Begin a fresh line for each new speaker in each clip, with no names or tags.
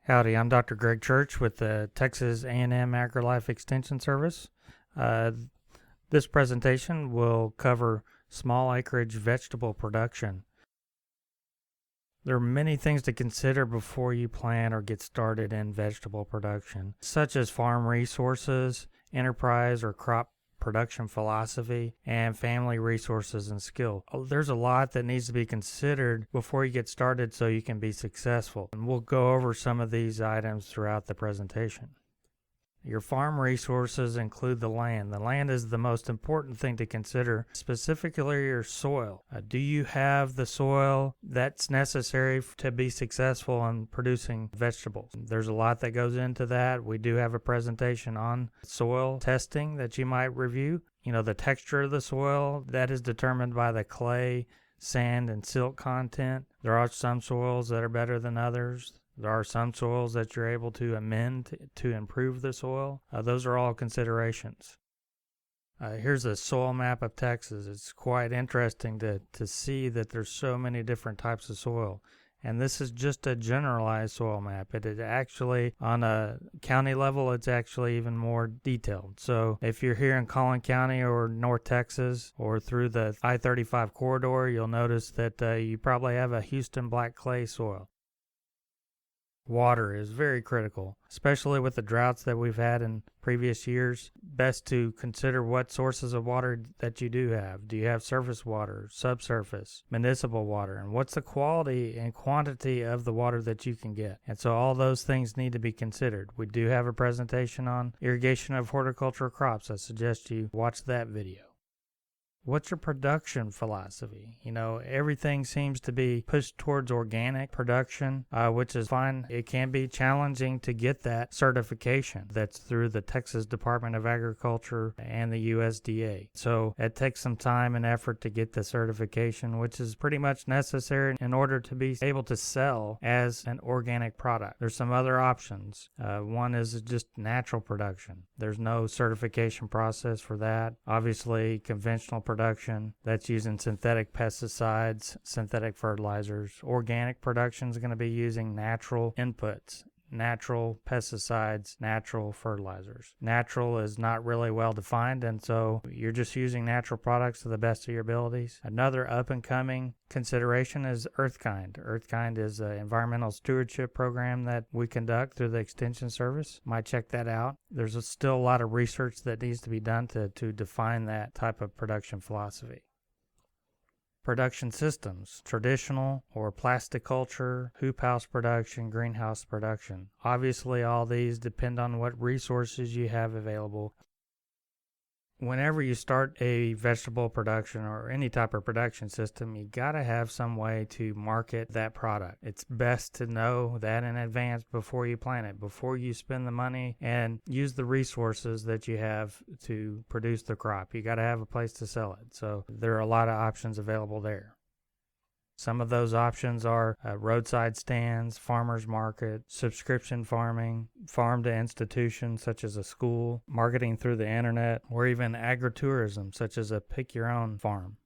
Howdy, I'm Dr. Greg Church with the Texas A&M AgriLife Extension Service. This presentation will cover small acreage vegetable production. There are many things to consider before you plant or get started in vegetable production, such as farm resources, enterprise or crop production philosophy, and family resources and skill. There's a lot that needs to be considered before you get started so you can be successful. And we'll go over some of these items throughout the presentation. Your farm resources include the land. The land is the most important thing to consider, specifically your soil. Do you have the soil that's necessary to be successful in producing vegetables? There's a lot that goes into that. We do have a presentation on soil testing that you might review. The texture of the soil, that is determined by the clay, sand, and silt content. There are some soils that are better than others. There are some soils that you're able to amend to improve the soil. Those are all considerations. Here's a soil map of Texas. It's quite interesting to see that there's so many different types of soil. And this is just a generalized soil map. It is actually, on a county level, it's actually even more detailed. So if you're here in Collin County or North Texas or through the I-35 corridor, you'll notice that you probably have a Houston black clay soil. Water is very critical, especially with the droughts that we've had in previous years. Best to consider what sources of water that you do have. Do you have surface water, subsurface, municipal water, and what's the quality and quantity of the water that you can get? And so all those things need to be considered. We do have a presentation on irrigation of horticultural crops. I suggest you watch that video. What's your production philosophy? Everything seems to be pushed towards organic production, which is fine. It can be challenging to get that certification. That's through the Texas Department of Agriculture and the USDA. So it takes some time and effort to get the certification, which is pretty much necessary in order to be able to sell as an organic product. There's some other options. One is just natural production. There's no certification process for that. Obviously, conventional production, that's using synthetic pesticides, synthetic fertilizers. Organic production is going to be using natural inputs, natural pesticides, natural fertilizers. Natural is not really well defined, and so you're just using natural products to the best of your abilities. Another up-and-coming consideration is EarthKind. EarthKind is an environmental stewardship program that we conduct through the Extension Service. Might check that out. There's still a lot of research that needs to be done to define that type of production philosophy. Production systems, traditional or plasticulture, hoop house production, greenhouse production. Obviously, all these depend on what resources you have available. Whenever you start a vegetable production or any type of production system, you gotta have some way to market that product. It's best to know that in advance before you plant it, before you spend the money and use the resources that you have to produce the crop. You gotta have a place to sell it. So there are a lot of options available there. Some of those options are roadside stands, farmers market, subscription farming, farm to institutions such as a school, marketing through the internet, or even agritourism such as a pick your own farm.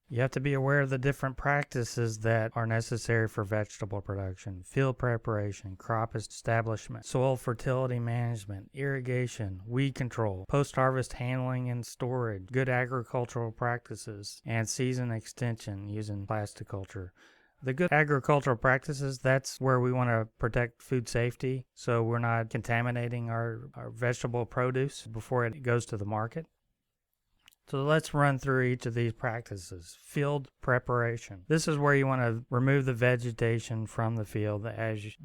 You have to be aware of the different practices that are necessary for vegetable production: field preparation, crop establishment, soil fertility management, irrigation, weed control, post-harvest handling and storage, good agricultural practices, and season extension using plasticulture. The good agricultural practices, that's where we want to protect food safety so we're not contaminating our vegetable produce before it goes to the market. So let's run through each of these practices. Field preparation. This is where you want to remove the vegetation from the field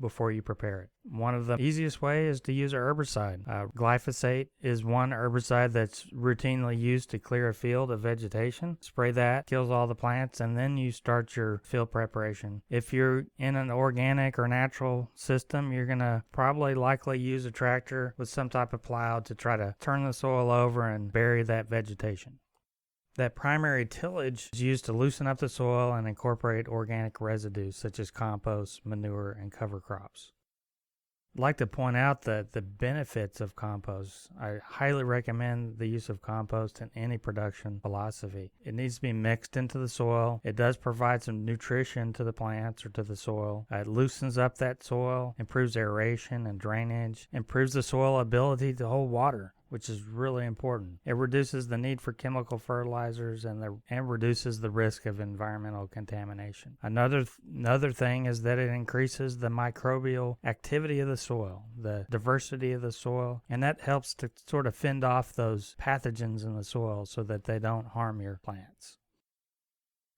before you prepare it. One of the easiest ways is to use an herbicide. Glyphosate is one herbicide that's routinely used to clear a field of vegetation. Spray that, kills all the plants, and then you start your field preparation. If you're in an organic or natural system, you're going to probably likely use a tractor with some type of plow to try to turn the soil over and bury that vegetation. That primary tillage is used to loosen up the soil and incorporate organic residues such as compost, manure, and cover crops. I'd like to point out that the benefits of compost. I highly recommend the use of compost in any production philosophy. It needs to be mixed into the soil. It does provide some nutrition to the plants or to the soil. It loosens up that soil, improves aeration and drainage, improves the soil ability to hold water, which is really important. It reduces the need for chemical fertilizers and reduces the risk of environmental contamination. Another thing is that it increases the microbial activity of the soil, the diversity of the soil, and that helps to sort of fend off those pathogens in the soil so that they don't harm your plants.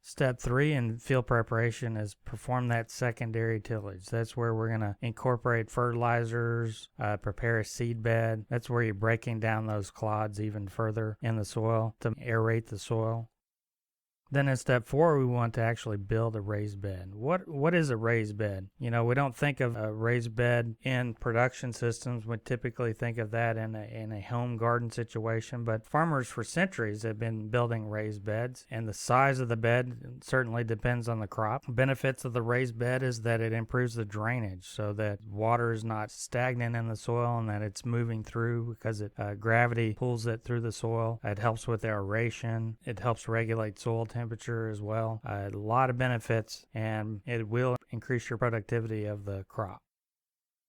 Step 3 in field preparation is perform that secondary tillage. That's where we're going to incorporate fertilizers, prepare a seed bed. That's where you're breaking down those clods even further in the soil to aerate the soil. Then in step 4, we want to actually build a raised bed. What is a raised bed? We don't think of a raised bed in production systems. We typically think of that in a home garden situation, but farmers for centuries have been building raised beds, and the size of the bed certainly depends on the crop. Benefits of the raised bed is that it improves the drainage so that water is not stagnant in the soil and that it's moving through because gravity pulls it through the soil. It helps with aeration. It helps regulate soil temperature as well. A lot of benefits, and it will increase your productivity of the crop.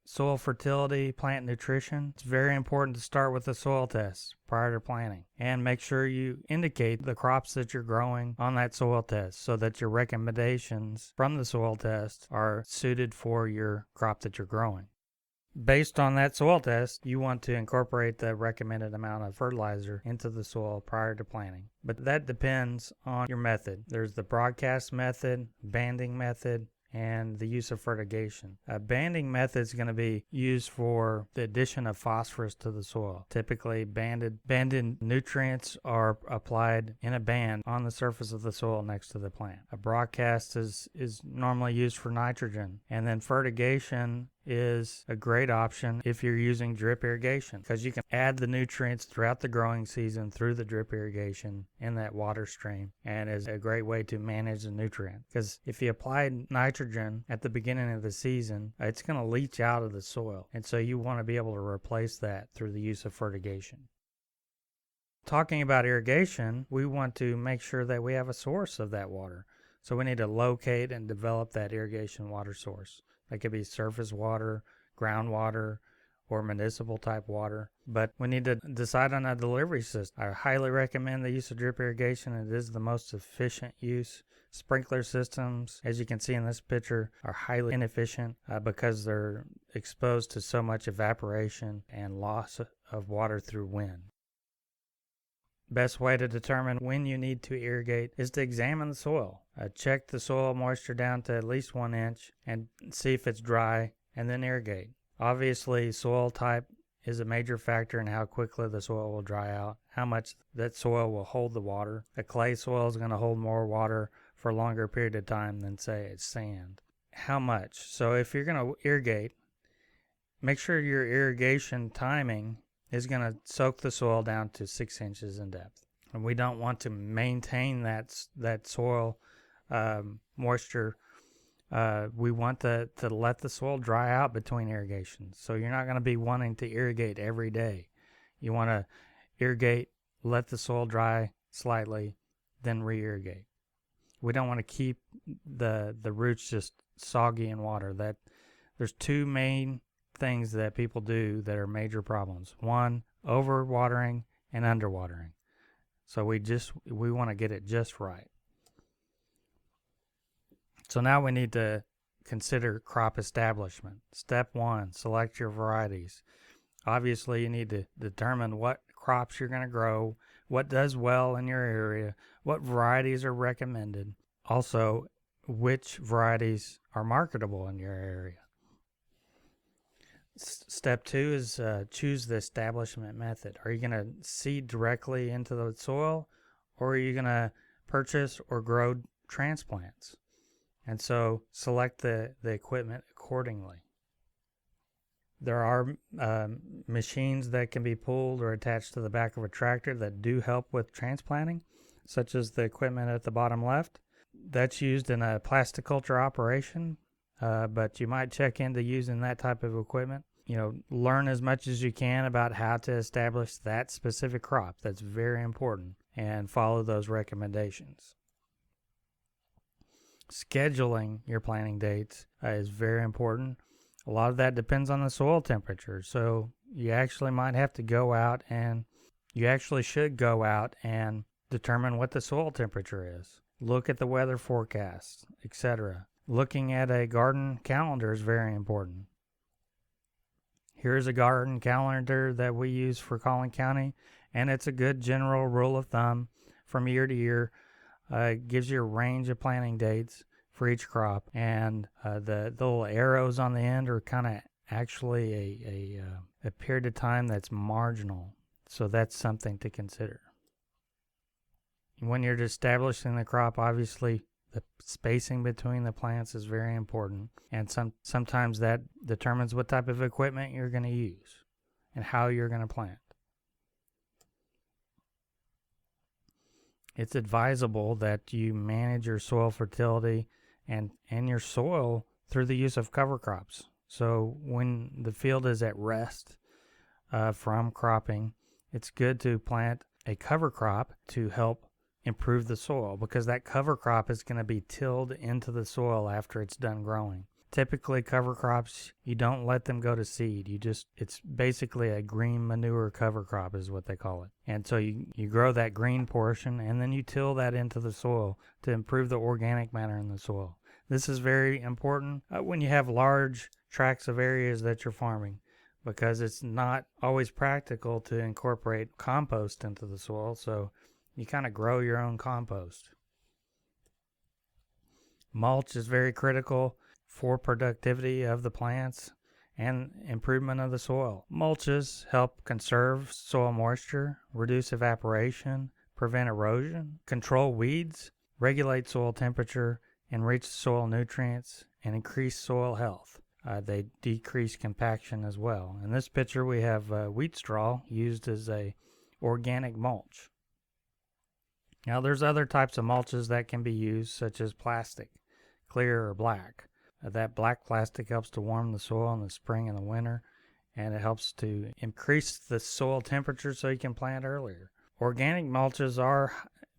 Soil fertility, plant nutrition. It's very important to start with a soil test prior to planting and make sure you indicate the crops that you're growing on that soil test so that your recommendations from the soil test are suited for your crop that you're growing. Based on that soil test, you want to incorporate the recommended amount of fertilizer into the soil prior to planting. But that depends on your method. There's the broadcast method, banding method, and the use of fertigation. A banding method is going to be used for the addition of phosphorus to the soil. Typically, banded nutrients are applied in a band on the surface of the soil next to the plant. A broadcast is normally used for nitrogen, and then fertigation is a great option if you're using drip irrigation because you can add the nutrients throughout the growing season through the drip irrigation in that water stream, and is a great way to manage the nutrient because if you apply nitrogen at the beginning of the season, it's going to leach out of the soil, and so you want to be able to replace that through the use of fertigation. Talking about irrigation, we want to make sure that we have a source of that water, so we need to locate and develop that irrigation water source. That could be surface water, groundwater, or municipal type water. But we need to decide on a delivery system. I highly recommend the use of drip irrigation. It is the most efficient use. Sprinkler systems, as you can see in this picture, are highly inefficient because they're exposed to so much evaporation and loss of water through wind. Best way to determine when you need to irrigate is to examine the soil. Check the soil moisture down to at least 1 inch and see if it's dry, and then irrigate. Obviously, soil type is a major factor in how quickly the soil will dry out, how much that soil will hold the water. A clay soil is going to hold more water for a longer period of time than, say, it's sand. How much? So if you're going to irrigate, make sure your irrigation timing is going to soak the soil down to 6 inches in depth. And we don't want to maintain that soil moisture. We want to let the soil dry out between irrigations. So you're not going to be wanting to irrigate every day. You want to irrigate, let the soil dry slightly, then re-irrigate. We don't want to keep the roots just soggy in water. There's two main things that people do that are major problems. One, overwatering and underwatering. So we want to get it just right. So now we need to consider crop establishment. Step 1, select your varieties. Obviously, you need to determine what crops you're going to grow, what does well in your area, what varieties are recommended. Also, which varieties are marketable in your area. Step 2 is choose the establishment method. Are you going to seed directly into the soil, or are you going to purchase or grow transplants? And so select the equipment accordingly. There are machines that can be pulled or attached to the back of a tractor that do help with transplanting, such as the equipment at the bottom left. That's used in a plasticulture operation, but you might check into using that type of equipment. learn as much as you can about how to establish that specific crop. That's very important, and follow those recommendations. Scheduling your planting dates is very important. A lot of that depends on the soil temperature, so you actually should go out and determine what the soil temperature is. Look at the weather forecasts, etc. Looking at a garden calendar is very important. Here's a garden calendar that we use for Collin County, and it's a good general rule of thumb from year to year. It gives you a range of planting dates for each crop, and the little arrows on the end are kind of actually a period of time that's marginal, so that's something to consider. When you're establishing the crop, obviously the spacing between the plants is very important, and sometimes that determines what type of equipment you're going to use and how you're going to plant. It's advisable that you manage your soil fertility and your soil through the use of cover crops. So when the field is at rest from cropping, it's good to plant a cover crop to help improve the soil, because that cover crop is going to be tilled into the soil after it's done growing. Typically, cover crops, you don't let them go to seed. It's basically a green manure cover crop is what they call it. And so you grow that green portion, and then you till that into the soil to improve the organic matter in the soil. This is very important when you have large tracts of areas that you're farming, because it's not always practical to incorporate compost into the soil, so you kind of grow your own compost. Mulch is very critical for productivity of the plants and improvement of the soil. Mulches help conserve soil moisture, reduce evaporation, prevent erosion, control weeds, regulate soil temperature, enrich soil nutrients, and increase soil health. They decrease compaction as well. In this picture, we have wheat straw used as a organic mulch. Now, there's other types of mulches that can be used, such as plastic, clear or black. That black plastic helps to warm the soil in the spring and the winter, and it helps to increase the soil temperature so you can plant earlier. Organic mulches are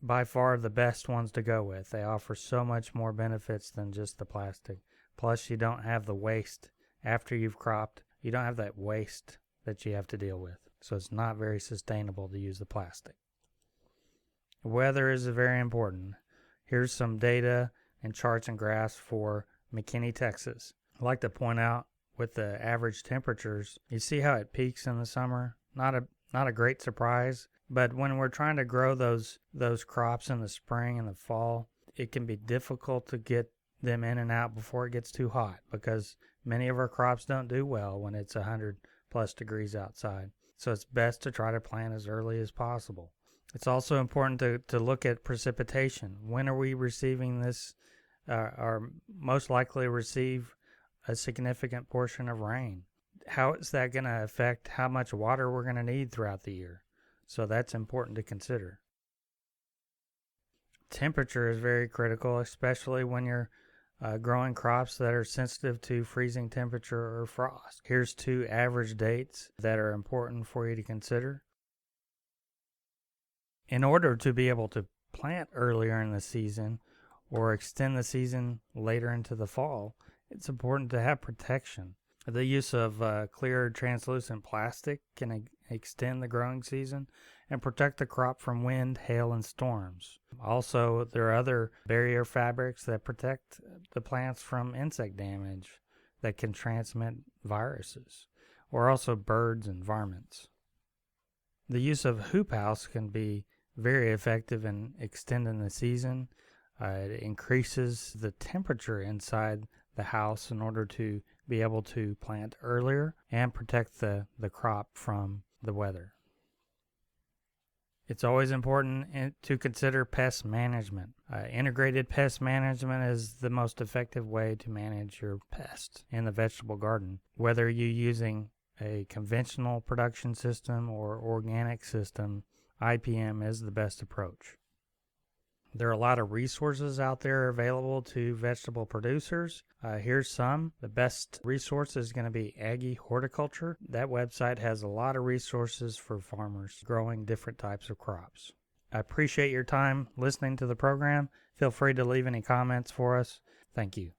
by far the best ones to go with. They offer so much more benefits than just the plastic. Plus, you don't have the waste after you've cropped. You don't have that waste that you have to deal with. So it's not very sustainable to use the plastic. Weather is very important. Here's some data and charts and graphs for McKinney, Texas. I'd like to point out with the average temperatures, you see how it peaks in the summer. Not a great surprise, but when we're trying to grow those crops in the spring and the fall, it can be difficult to get them in and out before it gets too hot, because many of our crops don't do well when it's 100 plus degrees outside. So it's best to try to plant as early as possible. It's also important to look at precipitation. When are we receiving this, or most likely receive a significant portion of rain? How is that going to affect how much water we're going to need throughout the year? So that's important to consider. Temperature is very critical, especially when you're growing crops that are sensitive to freezing temperature or frost. Here's 2 average dates that are important for you to consider. In order to be able to plant earlier in the season or extend the season later into the fall, it's important to have protection. The use of clear translucent plastic can extend the growing season and protect the crop from wind, hail, and storms. Also, there are other barrier fabrics that protect the plants from insect damage that can transmit viruses, or also birds and varmints. The use of hoop house can be very effective in extending the season. It increases the temperature inside the house in order to be able to plant earlier and protect the crop from the weather. It's always important to consider pest management. Integrated pest management is the most effective way to manage your pests in the vegetable garden. Whether you're using a conventional production system or organic system, IPM is the best approach. There are a lot of resources out there available to vegetable producers. Here's some. The best resource is going to be Aggie Horticulture. That website has a lot of resources for farmers growing different types of crops. I appreciate your time listening to the program. Feel free to leave any comments for us. Thank you.